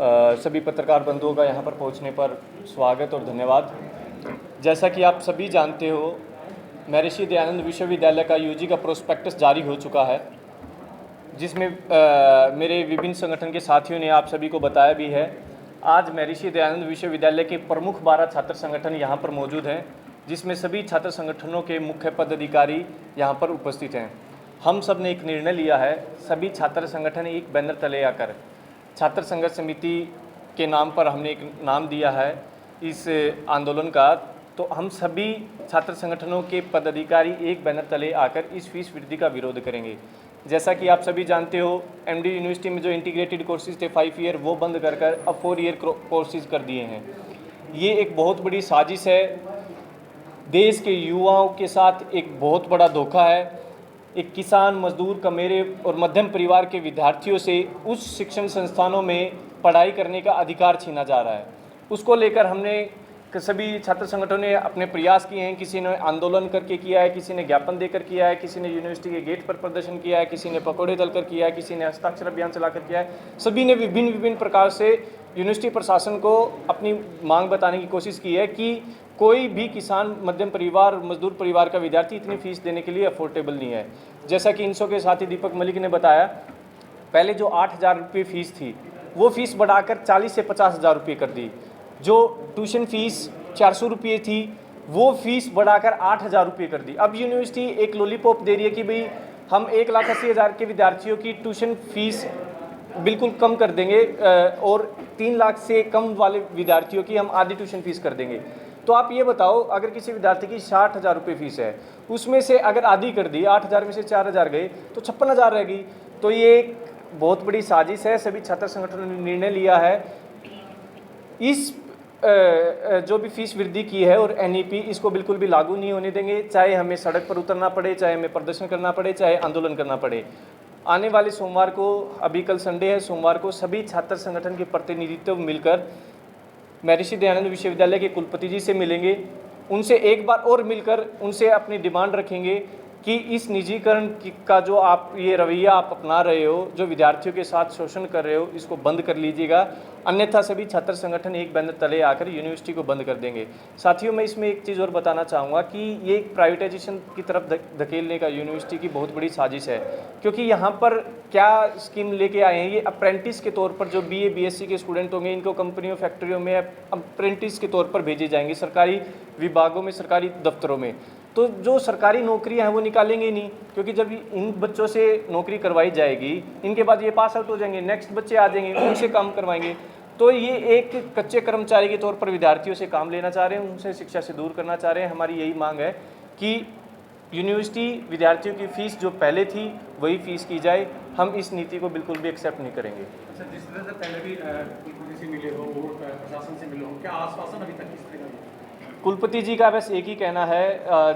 सभी पत्रकार बंधुओं का यहाँ पर पहुँचने पर स्वागत और धन्यवाद। जैसा कि आप सभी जानते हो, महर्षि दयानंद विश्वविद्यालय का यूजी का प्रोस्पेक्टस जारी हो चुका है, जिसमें मेरे विभिन्न संगठन के साथियों ने आप सभी को बताया भी है। आज महर्षि दयानंद विश्वविद्यालय के प्रमुख 12 छात्र संगठन यहाँ पर मौजूद हैं, जिसमें सभी छात्र संगठनों के मुख्य पदाधिकारी यहाँ पर उपस्थित हैं। हम सब ने एक निर्णय लिया है, सभी छात्र संगठन एक बैनर तले आकर छात्र संघर्ष समिति के नाम पर हमने एक नाम दिया है इस आंदोलन का। तो हम सभी छात्र संगठनों के पदाधिकारी एक बैनर तले आकर इस फीस वृद्धि का विरोध करेंगे। जैसा कि आप सभी जानते हो, एमडी यूनिवर्सिटी में जो इंटीग्रेटेड कोर्सेज थे 5 ईयर, वो बंद कर अब 4 ईयर कोर्सेज कर दिए हैं। ये एक बहुत बड़ी साजिश है, देश के युवाओं के साथ एक बहुत बड़ा धोखा है। एक किसान, मजदूर, कमेरे और मध्यम परिवार के विद्यार्थियों से उच्च शिक्षण संस्थानों में पढ़ाई करने का अधिकार छीना जा रहा है। उसको लेकर हमने सभी छात्र संगठनों ने अपने प्रयास किए हैं। किसी ने आंदोलन करके किया है, किसी ने ज्ञापन देकर किया है, किसी ने यूनिवर्सिटी के गेट पर प्रदर्शन किया है, किसी ने पकौड़े तलकर किया है, किसी ने हस्ताक्षर अभियान चलाकर किया है। सभी ने विभिन्न प्रकार से यूनिवर्सिटी प्रशासन को अपनी मांग बताने की कोशिश की है कि कोई भी किसान, मध्यम परिवार, मजदूर परिवार का विद्यार्थी इतनी फीस देने के लिए अफोर्डेबल नहीं है। जैसा कि इनसो के साथी दीपक मलिक ने बताया, पहले जो 8,000 रुपये फीस थी, वो फीस बढ़ाकर 40 से 50,000 रुपये कर दी। जो ट्यूशन फीस 400 रुपये थी, वो फीस बढ़ाकर 8,000 रुपये कर दी। अब यूनिवर्सिटी एक लॉलीपॉप दे रही है कि भाई हम 1,80,000 के विद्यार्थियों की ट्यूशन फीस बिल्कुल कम कर देंगे और 3 लाख से कम वाले विद्यार्थियों की हम आधी ट्यूशन फीस कर देंगे। तो आप ये बताओ, अगर किसी विद्यार्थी की 60,000 रुपये फीस है, उसमें से अगर आधी कर दी, 8,000 में से 4,000 गए तो 56,000 रहेगी। तो ये एक बहुत बड़ी साजिश है। सभी छात्र संगठनों ने निर्णय लिया है इस जो भी फीस वृद्धि की है और एनईपी, इसको बिल्कुल भी लागू नहीं होने देंगे। चाहे हमें सड़क पर उतरना पड़े, चाहे हमें प्रदर्शन करना पड़े, चाहे आंदोलन करना पड़े। आने वाले सोमवार को, अभी कल संडे है, सोमवार को सभी छात्र संगठन के प्रतिनिधित्व मिलकर महर्षि दयानंद विश्वविद्यालय के कुलपति जी से मिलेंगे। उनसे एक बार और मिलकर उनसे अपनी डिमांड रखेंगे कि इस निजीकरण का जो आप ये रवैया आप अपना रहे हो, जो विद्यार्थियों के साथ शोषण कर रहे हो, इसको बंद कर लीजिएगा, अन्यथा सभी छात्र संगठन एक बैनर तले आकर यूनिवर्सिटी को बंद कर देंगे। साथियों, मैं इसमें एक चीज़ और बताना चाहूँगा कि ये एक प्राइवेटाइजेशन की तरफ धकेलने का यूनिवर्सिटी की बहुत बड़ी साजिश है। क्योंकि यहाँ पर क्या स्कीम लेके आए हैं, ये अप्रेंटिस के तौर पर जो BA BSc के स्टूडेंट होंगे, इनको कंपनियों, फैक्ट्रियों में अप्रेंटिस के तौर पर भेजे जाएंगे, सरकारी विभागों में, सरकारी दफ्तरों में। तो जो सरकारी नौकरियां हैं वो निकालेंगे नहीं, क्योंकि जब इन बच्चों से नौकरी करवाई जाएगी, इनके बाद ये पास आउट हो जाएंगे, नेक्स्ट बच्चे आ जाएंगे, उनसे काम करवाएंगे। तो ये एक कच्चे कर्मचारी के तौर पर विद्यार्थियों से काम लेना चाह रहे हैं, उनसे शिक्षा से दूर करना चाह रहे हैं। हमारी यही मांग है कि यूनिवर्सिटी विद्यार्थियों की फ़ीस जो पहले थी वही फ़ीस की जाए। हम इस नीति को बिल्कुल भी एक्सेप्ट नहीं करेंगे। अच्छा, जिस तरह से पहले भी कुलपति से मिले हो और प्रशासन से मिले हो, क्या आश्वासन अभी तक किस तरह का? कुलपति जी का बस एक ही कहना है,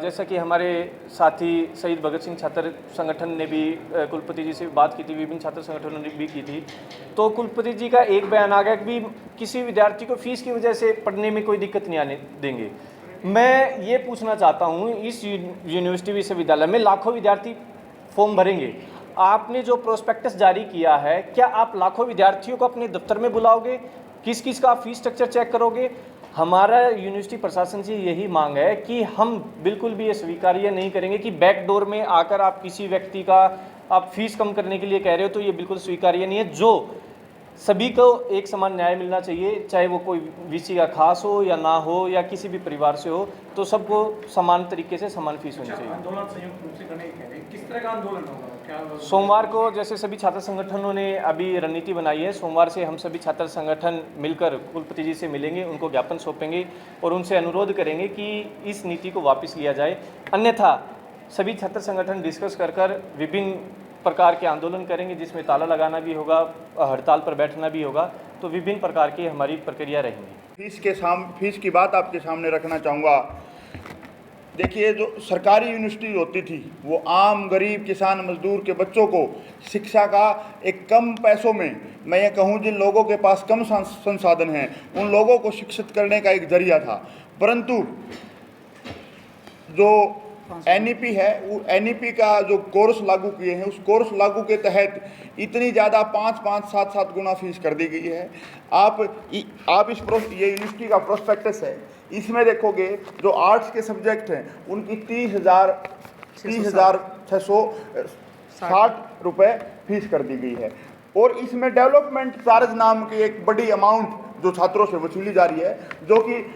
जैसा कि हमारे साथी शहीद भगत सिंह छात्र संगठन ने भी कुलपति जी से बात की थी, विभिन्न छात्र संगठनों ने भी की थी। तो कुलपति जी का एक बयान आ गया कि भी किसी विद्यार्थी को फीस की वजह से पढ़ने में कोई दिक्कत नहीं आने देंगे। मैं ये पूछना चाहता हूँ, इस यूनिवर्सिटी विश्वविद्यालय में लाखों विद्यार्थी फॉर्म भरेंगे। आपने जो प्रोस्पेक्टस जारी किया है, क्या आप लाखों विद्यार्थियों को अपने दफ्तर में बुलाओगे? किस किस का आप फीस स्ट्रक्चर चेक करोगे? हमारा यूनिवर्सिटी प्रशासन से यही मांग है कि हम बिल्कुल भी ये स्वीकार्य नहीं करेंगे कि बैकडोर में आकर आप किसी व्यक्ति का आप फीस कम करने के लिए कह रहे हो। तो ये बिल्कुल स्वीकार्य नहीं है। जो सभी को एक समान न्याय मिलना चाहिए, चाहे वो कोई वीसी का खास हो या ना हो या किसी भी परिवार से हो, तो सबको समान तरीके से समान फीस होनी चाहिए। आंदोलन संयुक्त रूप से करने के कह रहे हैं, किस तरह का आंदोलन होगा? क्या सोमवार को, जैसे सभी छात्र संगठनों ने अभी रणनीति बनाई है, सोमवार से हम सभी छात्र संगठन मिलकर कुलपति जी से मिलेंगे, उनको ज्ञापन सौंपेंगे और उनसे अनुरोध करेंगे कि इस नीति को वापस लिया जाए। अन्यथा सभी छात्र संगठन डिस्कस कर विभिन्न प्रकार के आंदोलन करेंगे, जिसमें ताला लगाना भी होगा, हड़ताल पर बैठना भी होगा। तो विभिन्न प्रकार की हमारी प्रक्रिया रहेंगी। फीस की बात आपके सामने रखना चाहूँगा। देखिए, जो सरकारी यूनिवर्सिटी होती थी, वो आम गरीब किसान मजदूर के बच्चों को शिक्षा का एक कम पैसों में, मैं ये कहूँ जिन लोगों के पास कम संसाधन हैं, उन लोगों को शिक्षित करने का एक जरिया था। परंतु जो एनईपी है, वो एनईपी का जो कोर्स लागू किए हैं, उस कोर्स लागू के तहत इतनी ज़्यादा 5-5, 7-7 गुना फीस कर दी गई है। आप इस ये यूनिवर्सिटी का प्रोस्पेक्टस है, इसमें देखोगे जो आर्ट्स के सब्जेक्ट हैं उनकी 30,660 रुपये फीस कर दी गई है। और इसमें डेवलपमेंट चार्ज नाम की एक बड़ी अमाउंट जो छात्रों से वसूली जा रही है, जो कि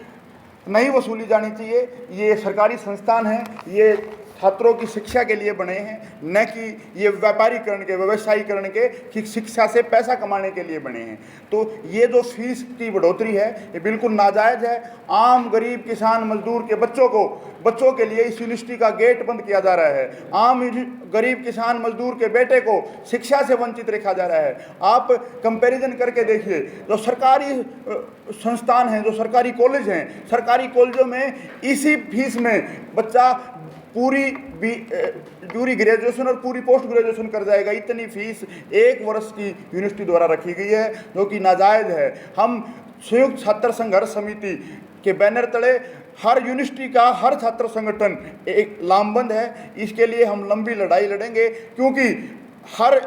नहीं वसूली जानी चाहिए। ये सरकारी संस्थान है, ये छात्रों की शिक्षा के लिए बने हैं, न कि ये व्यापारीकरण के, व्यवसायीकरण के, कि शिक्षा से पैसा कमाने के लिए बने हैं। तो ये जो फीस की बढ़ोतरी है ये बिल्कुल नाजायज़ है। आम गरीब किसान मजदूर के बच्चों के लिए इस यूनिवर्सिटी का गेट बंद किया जा रहा है। आम गरीब किसान मजदूर के बेटे को शिक्षा से वंचित रखा जा रहा है। आप कंपैरिजन करके देखिए, जो सरकारी संस्थान हैं, जो सरकारी कॉलेज हैं, सरकारी कॉलेजों में इसी फीस में बच्चा पूरी ग्रेजुएशन और पूरी पोस्ट ग्रेजुएशन कर जाएगा। इतनी फीस एक वर्ष की यूनिवर्सिटी द्वारा रखी गई है, जो कि नाजायज़ है। हम संयुक्त छात्र संघर्ष समिति के बैनर तले हर यूनिवर्सिटी का हर छात्र संगठन एक लामबंद है। इसके लिए हम लंबी लड़ाई लड़ेंगे, क्योंकि हर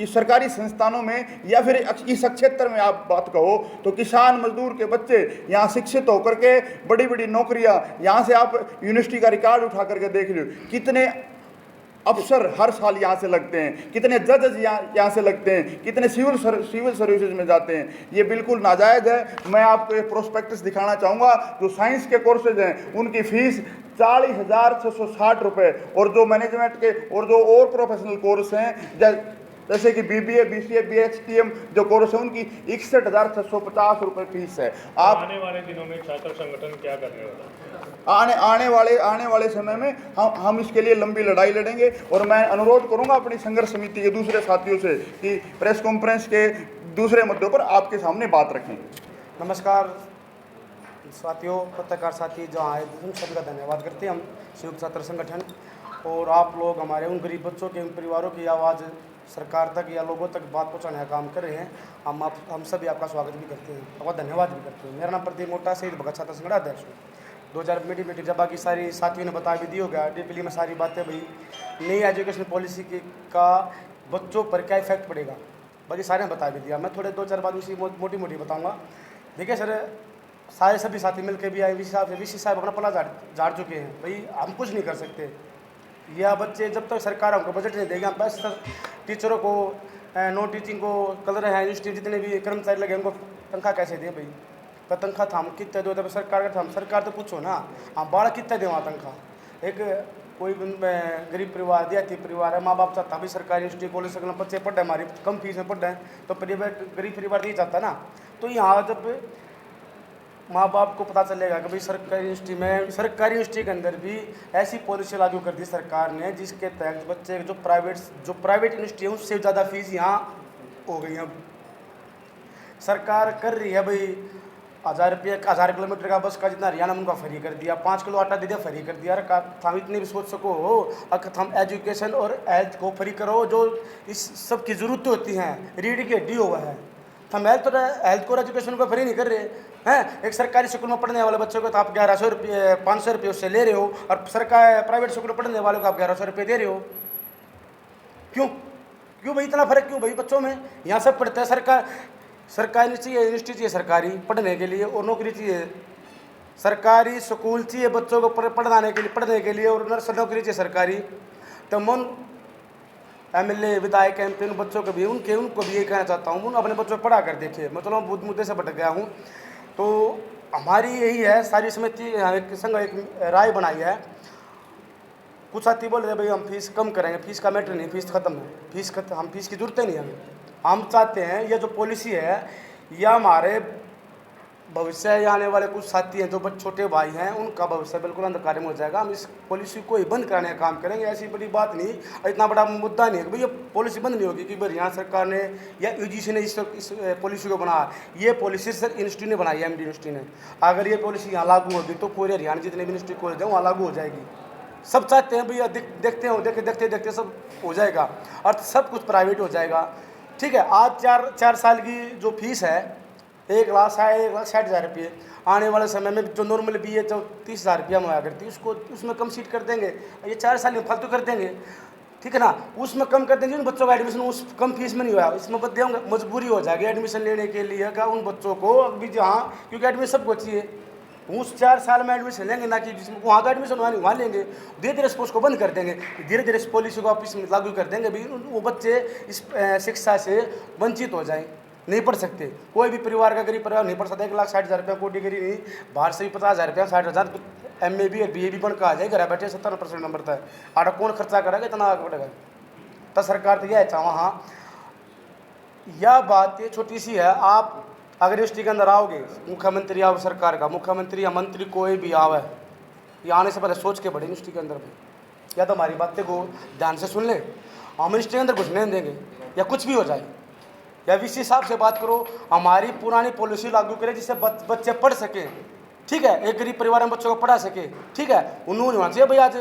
सरकारी संस्थानों में या फिर इस क्षेत्र में आप बात कहो तो किसान मजदूर के बच्चे यहाँ शिक्षित होकर के बड़ी बड़ी नौकरियाँ, यहाँ से आप यूनिवर्सिटी का रिकॉर्ड उठा करके देख लो, कितने अफसर हर साल यहाँ से लगते हैं, कितने जज यहाँ से लगते हैं, कितने सिविल सर्विसेज में जाते हैं। ये बिल्कुल नाजायज़ है। मैं आपको ये प्रोस्पेक्टस दिखाना चाहूँगा। जो साइंस के कोर्सेज हैं उनकी फ़ीस 40,660 रुपये, और जो मैनेजमेंट के और जो और प्रोफेशनल कोर्स हैं जैसे कि BBA, BCA, BHTM जो कोर्स है उनकी 61,650 रुपये फीस है। आप आने वाले दिनों में छात्र संगठन क्या करने वाला है? आने वाले समय में हम इसके लिए लंबी लड़ाई लड़ेंगे। और मैं अनुरोध करूंगा अपनी संघर्ष समिति के दूसरे साथियों से कि प्रेस कॉन्फ्रेंस के दूसरे मुद्दों पर आपके सामने बात रखें। नमस्कार साथियों, पत्रकार साथी जहाँ आए उन सभी का धन्यवाद करते हैं हम संयुक्त छात्र संगठन। और आप लोग हमारे उन गरीब बच्चों के, उन परिवारों की आवाज़ सरकार तक या लोगों तक बात पहुँचाने का काम कर रहे हैं। हम सभी आपका स्वागत भी करते हैं, बहुत धन्यवाद भी करते हैं। मेरा नाम प्रदीप मोटा, शहीद भगत छात्र संगठन अध्यक्ष हूँ। 2000 मीटिंग जब बाकी सारी साथियों ने बता भी दी होगा डीपीली में सारी बातें। भाई नई एजुकेशन पॉलिसी का बच्चों पर क्या इफेक्ट पड़ेगा, बाकी सारे ने बता भी दिया। मैं थोड़े 2-4 बात उसी मोटी बताऊँगा। देखिए सर, सारे सभी साथी मिल के भी आए, वीसी साहब अपना पला झाड़ चुके हैं। भाई हम कुछ नहीं कर सकते, या बच्चे जब तक सरकार हमको बजट नहीं देगी, हम बस टीचरों को, नॉन टीचिंग को, कलर है यूनिवर्सिटी जितने भी कर्मचारी लगे उनको तनख्वाह कैसे दें भाई? तो तनख्वाह था हम कितने दो, सरकार का हम सरकार तो पूछो ना, हम बारह कितने दें वहाँ तनख्वाह? एक कोई गरीब परिवार, देहाती परिवार है, माँ बाप चाहता भी सरकारी यूनिवर्सिटी कॉलेज से बच्चे पढ़ रहे, हमारी कम फीस में पढ़ रहे हैं, तो गरीब परिवार नहीं चाहता ना। तो यहाँ जब माँ बाप को पता चलेगा कि भाई सरकारी यूनिवर्सिटी के अंदर भी ऐसी पॉलिसी लागू कर दी सरकार ने जिसके तहत बच्चे जो प्राइवेट यूनिवर्सिटी है उससे ज़्यादा फीस यहाँ हो गई है। सरकार कर रही है भाई 1000 किलोमीटर का बस का जितना हरियाणा में उनका फ्री कर दिया, 5 किलो आटा दे दिया, फ्री कर दिया। हम इतने भी सोच सको हो, अगर हम एजुकेशन और हेल्थ को फ्री करो, जो इस सब की ज़रूरतें होती हैं, रीढ़ की हड्डी हुआ है। हम हेल्थ को एजुकेशन को फ्री नहीं कर रहे हैं। एक सरकारी स्कूल में पढ़ने वाले बच्चों को तो आप 1100 रुपये 500 रुपये उससे ले रहे हो, और प्राइवेट स्कूल में पढ़ने वाले को आप 1100 रुपये दे रहे हो। क्यों भाई इतना फर्क क्यों भाई बच्चों में? यहाँ सब पढ़ते हैं, सरकारी चाहिए, यूनिवर्सिटी चाहिए सरकारी पढ़ने के लिए, और नौकरी चाहिए सरकारी, स्कूल चाहिए बच्चों को पढ़ने के लिए, और नौकरी चाहिए सरकारी। तो मन MLA, विधायक, MP उन बच्चों को भी उनको भी ये कहना चाहता हूँ, अपने बच्चों को पढ़ा कर देखिए। मैं चलो मुद्दे से भटक गया हूँ। तो हमारी यही है, सारी समिति एक संघ एक राय बनाई है। कुछ साथी बोल रहे भाई हम फीस कम करेंगे, फीस का मैटर नहीं, फीस खत्म है, हम फीस की जरूरत ही नहीं हमें। हम चाहते हैं ये जो पॉलिसी है, यह हमारे भविष्य या आने वाले कुछ साथी हैं जो छोटे भाई हैं, उनका भविष्य बिल्कुल अंधकार में हो जाएगा। हम इस पॉलिसी को ही बंद कराने का काम करेंगे। ऐसी बड़ी बात नहीं, इतना बड़ा मुद्दा नहीं है कि भाई ये पॉलिसी बंद नहीं होगी कि हरियाणा सरकार ने या UGC ने इस पॉलिसी को बनाया। ये पॉलिसी सर यूनिवर्सिटी ने बनाई है, MD यूनिवर्सिटी ने। अगर ये पॉलिसी यहाँ लागू होगी तो पूरे हरियाणा जितने भी यूनिवर्सिटी कॉलेज हैं वहाँ लागू हो जाएगी। सब चाहते हैं भैया देखते सब हो जाएगा, और सब कुछ प्राइवेट हो जाएगा। ठीक है, आज 4 साल की जो फीस है 1,60,000 रुपये। आने वाले समय में जो नॉर्मल बी है जो 30,000 रुपया में आया करती है उसको उसमें कम सीट कर देंगे, ये 4 साल में फालतू कर देंगे, ठीक है ना। उसमें कम कर देंगे, उन बच्चों का एडमिशन उस कम फीस में नहीं हुआ, इसमें बच्चे मजबूरी हो जाएगी एडमिशन लेने के लिए का उन बच्चों को अभी जहाँ, क्योंकि एडमिशन सबको चाहिए, उस 4 साल में एडमिशन लेंगे ना कि जिसमें वहाँ का एडमिशन वहाँ लेंगे, धीरे धीरे स्पोर्ट्स को बंद कर देंगे, धीरे धीरे इस पॉलिसी को वापस लागू कर देंगे भी वो बच्चे इस शिक्षा से वंचित हो जाएं, नहीं पढ़ सकते। कोई भी परिवार का गरीब परिवार नहीं पढ़ सकता। 1,60,000 रुपया को डिग्री नहीं, बाहर से भी 50,000 रुपया 60,000 MA भी और BA भी बन के आ जाए, घर बैठे 70% नंबर था आटा कौन खर्चा करेगा, इतना आगे बढ़ेगा। तो सरकार तो यह चाह हाँ, यह बात ये छोटी सी है। आप अगर यूनिवर्सिटी के अंदर आओगे, मुख्यमंत्री आओ सरकार का, मुख्यमंत्री या मंत्री कोई भी आवे, ये आने से पहले सोच के बढ़े यूनिवर्सिटी के अंदर में, या तो हमारी बातें को ध्यान से सुन ले, हम यूनिवर्सिटी के अंदर कुछ नहीं देंगे या कुछ भी हो जाए, या VC साहब से बात करो, हमारी पुरानी पॉलिसी लागू करें जिससे बच्चे पढ़ सकें, ठीक है, एक गरीब परिवार में बच्चों को पढ़ा सके, ठीक है। उन्होंने होना चाहिए भाई। आज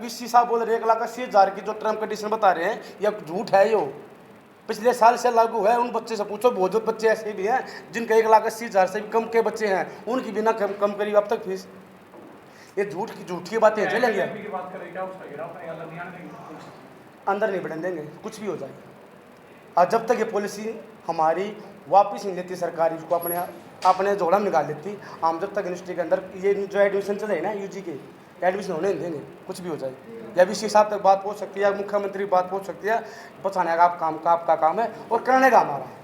VC साहब बोल रहे 1,80,000 की जो टर्म कंडीशन बता रहे हैं, यह झूठ है, यो पिछले साल से लागू है। उन बच्चे से पूछो, बहुत बच्चे ऐसे भी हैं जिनके 1,80,000 से भी कम के बच्चे हैं, उनकी बिना कम करी अब तक फीस। ये झूठी बातें चलेंगे, अंदर नहीं बढ़ने देंगे, कुछ भी हो जाए। और जब तक ये पॉलिसी हमारी वापस नहीं लेती सरकार, इसको अपने झोला में निकाल लेती, हम जब तक यूनिवर्सिटी के अंदर ये जो एडमिशन चले ना UG के एडमिशन होने नहीं देंगे, कुछ भी हो जाए। या VC साहब तक बात पहुँच सकती है, मुख्यमंत्री बात पहुँच सकती है, बचाने का आपका काम है और करने का हमारा है।